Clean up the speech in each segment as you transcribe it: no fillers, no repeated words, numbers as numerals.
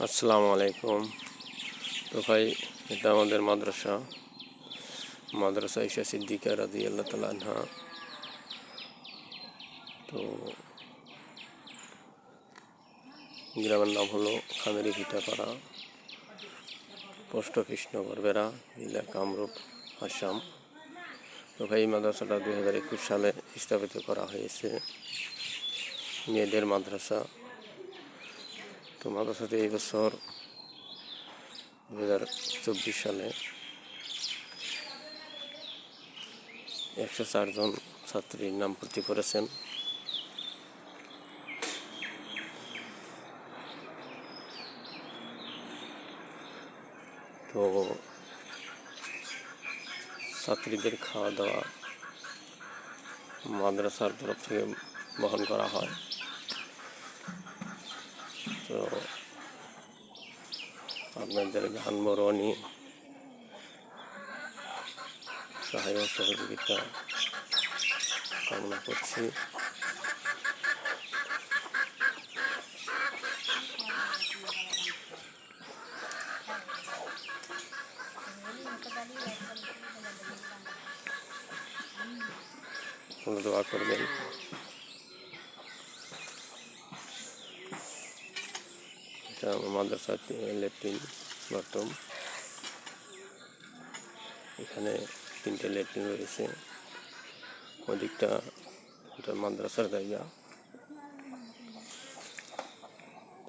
আসসালামু আলাইকুম। তো ভাই, এটা আমাদের মাদ্রাসা ঈশা সিদ্দিকা রাদিয়াল্লাহু তাআলা আনহা। তো গ্রামের নাম হলো খামেরি ভিটাপাড়া, পোস্ট অফিস নগর বেড়া, জেলা কামরূপ, আসাম। তো ভাই, মাদ্রাসাটা 2021 সালে স্থাপিত করা হয়েছে, মেয়েদের মাদ্রাসা। তো মাদ্রাসাতে এই বছর 2024 সালে 104 জন ছাত্রীর নাম ভর্তি করেছেন। তো ছাত্রীদের খাওয়া দাওয়া মাদ্রাসার তরফ থেকে বহন করা হয়। তো আপনাদের ধান বরণী সহায়তা সহযোগিতা কামনা করছি। দোয়া করবেন। এটা মাদ্রাসা ল্যাট্রিন বাথরুম, এখানে 3টে ল্যাট্রিন রয়েছে। ওদিকটা এটা মাদ্রাসার জায়গা,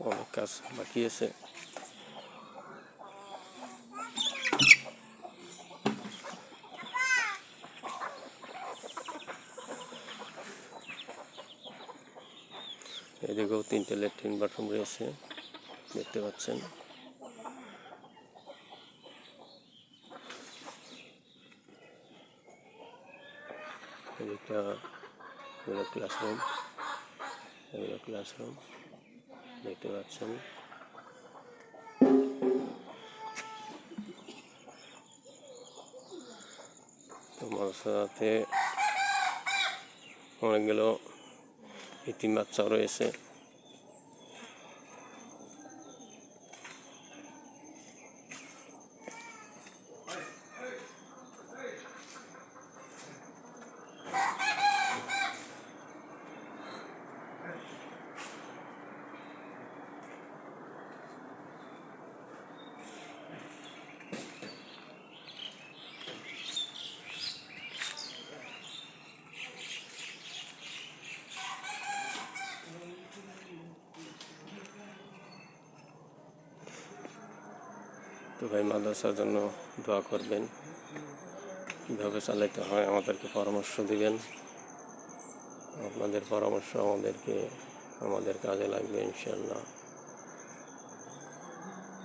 অনেক কাজ বাকি আছে। এদিকেও 3টে ল্যাট্রিন বাথরুম রয়েছে, দেখতে পাচ্ছেন। এদিকটা ক্লাসরুম, দেখতে পাচ্ছেন। তো মাদ্রাসাতে অনেকগুলো ইতিম বাচ্চাও রয়েছে। তো ভাই, মাদ্রাসার জন্য দোয়া করবেন, কীভাবে চালাতে হয় আমাদেরকে পরামর্শ দিবেন। আপনাদের পরামর্শ আমাদের কাজে লাগবে ইনশাআল্লাহ।